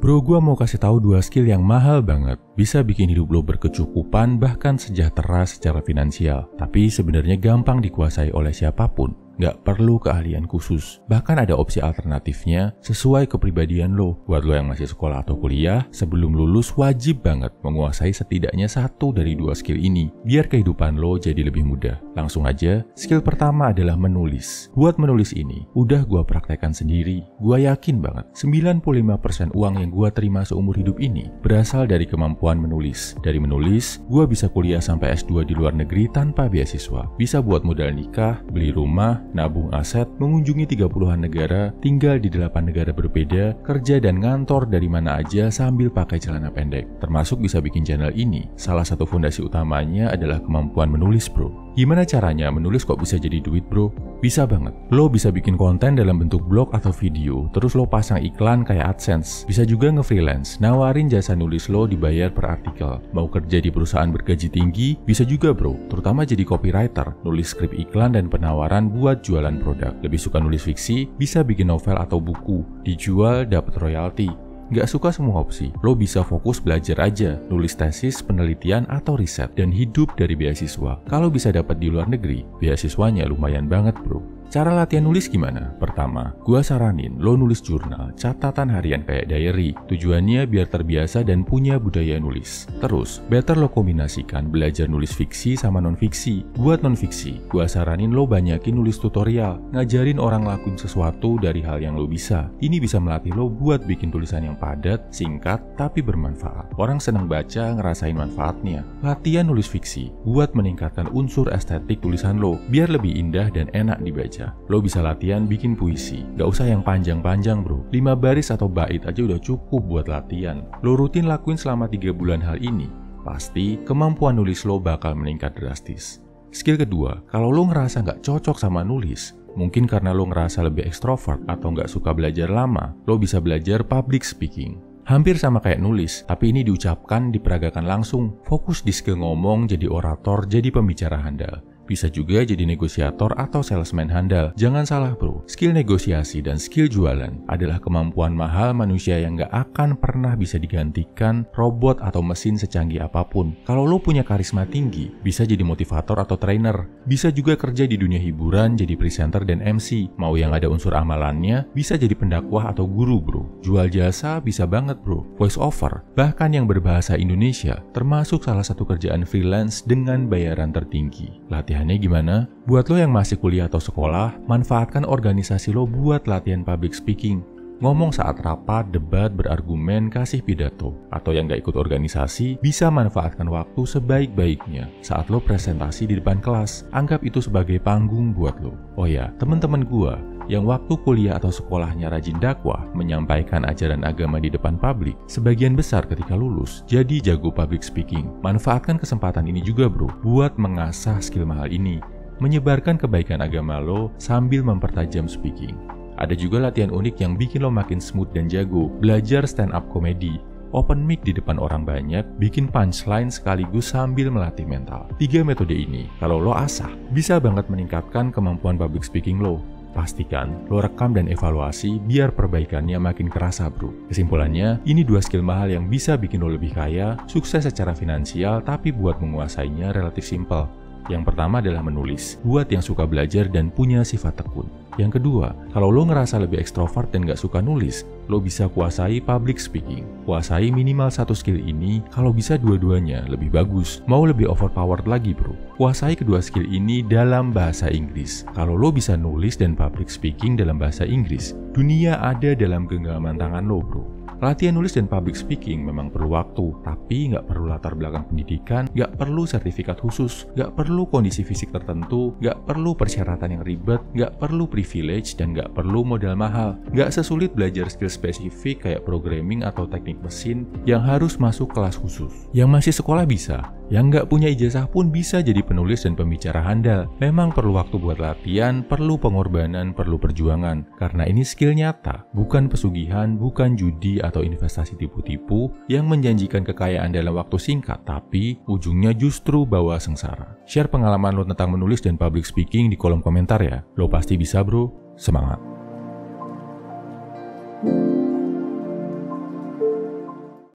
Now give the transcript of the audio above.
Bro, gua mau kasih tahu 2 skill yang mahal banget. Bisa bikin hidup lo berkecukupan bahkan sejahtera secara finansial. Tapi sebenarnya gampang dikuasai oleh siapapun. Nggak perlu keahlian khusus. Bahkan ada opsi alternatifnya sesuai kepribadian lo. Buat lo yang masih sekolah atau kuliah, sebelum lulus wajib banget menguasai setidaknya 1 dari 2 skill ini. Biar kehidupan lo jadi lebih mudah. Langsung aja, skill pertama adalah menulis. Buat menulis ini, udah gua praktekkan sendiri. Gua yakin banget, 95% uang yang gua terima seumur hidup ini berasal dari kemampuan menulis. Dari menulis, gua bisa kuliah sampai S2 di luar negeri tanpa beasiswa. Bisa buat modal nikah, beli rumah, nabung aset, mengunjungi 30-an negara, tinggal di 8 negara berbeda, kerja dan ngantor dari mana aja sambil pakai celana pendek. Termasuk bisa bikin channel ini. Salah satu fondasi utamanya adalah kemampuan menulis, bro. Gimana caranya menulis kok bisa jadi duit, bro? Bisa banget. Lo bisa bikin konten dalam bentuk blog atau video, terus lo pasang iklan kayak AdSense. Bisa juga nge-freelance, nawarin jasa nulis lo dibayar per artikel. Mau kerja di perusahaan bergaji tinggi, bisa juga, bro. Terutama jadi copywriter, nulis skrip iklan dan penawaran buat jualan produk. Lebih suka nulis fiksi, bisa bikin novel atau buku. Dijual, dapat royalti. Nggak suka semua opsi, lo bisa fokus belajar aja, nulis tesis, penelitian, atau riset, dan hidup dari beasiswa. Kalau bisa dapat di luar negeri, beasiswanya lumayan banget, bro. Cara latihan nulis gimana? Pertama, gua saranin lo nulis jurnal, catatan harian kayak diary. Tujuannya biar terbiasa dan punya budaya nulis. Terus, better lo kombinasikan belajar nulis fiksi sama non-fiksi. Buat non-fiksi, gua saranin lo banyakin nulis tutorial, ngajarin orang lakuin sesuatu dari hal yang lo bisa. Ini bisa melatih lo buat bikin tulisan yang padat, singkat, tapi bermanfaat. Orang senang baca, ngerasain manfaatnya. Latihan nulis fiksi, buat meningkatkan unsur estetik tulisan lo, biar lebih indah dan enak dibaca. Lo bisa latihan bikin puisi. Gak usah yang panjang-panjang, bro. 5 baris atau bait aja udah cukup buat latihan. Lo rutin lakuin selama 3 bulan hal ini, pasti kemampuan nulis lo bakal meningkat drastis. Skill kedua, kalau lo ngerasa gak cocok sama nulis, mungkin karena lo ngerasa lebih ekstrovert atau gak suka belajar lama, lo bisa belajar public speaking. Hampir sama kayak nulis, tapi ini diucapkan, diperagakan langsung. Fokus di skill ngomong, jadi orator, jadi pembicara handal. Bisa juga jadi negosiator atau salesman handal. Jangan salah, bro. Skill negosiasi dan skill jualan adalah kemampuan mahal manusia yang gak akan pernah bisa digantikan robot atau mesin secanggih apapun. Kalau lo punya karisma tinggi, bisa jadi motivator atau trainer. Bisa juga kerja di dunia hiburan, jadi presenter dan MC. Mau yang ada unsur amalannya, bisa jadi pendakwah atau guru, bro. Jual jasa bisa banget, bro. Voice over, bahkan yang berbahasa Indonesia, termasuk salah satu kerjaan freelance dengan bayaran tertinggi. Latihannya gimana? Buat lo yang masih kuliah atau sekolah, manfaatkan organisasi lo buat latihan public speaking. Ngomong saat rapat, debat, berargumen, kasih pidato. Atau yang gak ikut organisasi, bisa manfaatkan waktu sebaik-baiknya saat lo presentasi di depan kelas. Anggap itu sebagai panggung buat lo. Oh ya, temen-temen gua yang waktu kuliah atau sekolahnya rajin dakwah, menyampaikan ajaran agama di depan publik, sebagian besar ketika lulus jadi jago public speaking. Manfaatkan kesempatan ini juga, bro, buat mengasah skill mahal ini, menyebarkan kebaikan agama lo sambil mempertajam speaking. Ada juga latihan unik yang bikin lo makin smooth dan jago. Belajar stand up comedy, open mic di depan orang banyak, bikin punchline sekaligus sambil melatih mental. 3 metode ini, kalau lo asah, bisa banget meningkatkan kemampuan public speaking lo. Pastikan lo rekam dan evaluasi biar perbaikannya makin kerasa, bro. Kesimpulannya, ini 2 skill mahal yang bisa bikin lo lebih kaya, sukses secara finansial, tapi buat menguasainya relatif simpel. Yang pertama adalah menulis, buat yang suka belajar dan punya sifat tekun. Yang kedua, kalau lo ngerasa lebih ekstrovert dan gak suka nulis, lo bisa kuasai public speaking. Kuasai minimal 1 skill ini, kalau bisa dua-duanya lebih bagus. Mau lebih overpowered lagi, bro. Kuasai kedua skill ini dalam bahasa Inggris. Kalau lo bisa nulis dan public speaking dalam bahasa Inggris, dunia ada dalam genggaman tangan lo, bro. Latihan nulis dan public speaking memang perlu waktu, tapi nggak perlu latar belakang pendidikan, nggak perlu sertifikat khusus, nggak perlu kondisi fisik tertentu, nggak perlu persyaratan yang ribet, nggak perlu privilege, dan nggak perlu modal mahal. Nggak sesulit belajar skill spesifik kayak programming atau teknik mesin yang harus masuk kelas khusus. Yang masih sekolah bisa, yang nggak punya ijazah pun bisa jadi penulis dan pembicara handal. Memang perlu waktu buat latihan, perlu pengorbanan, perlu perjuangan, karena ini skill nyata, bukan pesugihan, bukan judi atau investasi tipu-tipu yang menjanjikan kekayaan dalam waktu singkat, tapi ujungnya justru bawa sengsara. Share pengalaman lo tentang menulis dan public speaking di kolom komentar ya. Lo pasti bisa, bro. Semangat!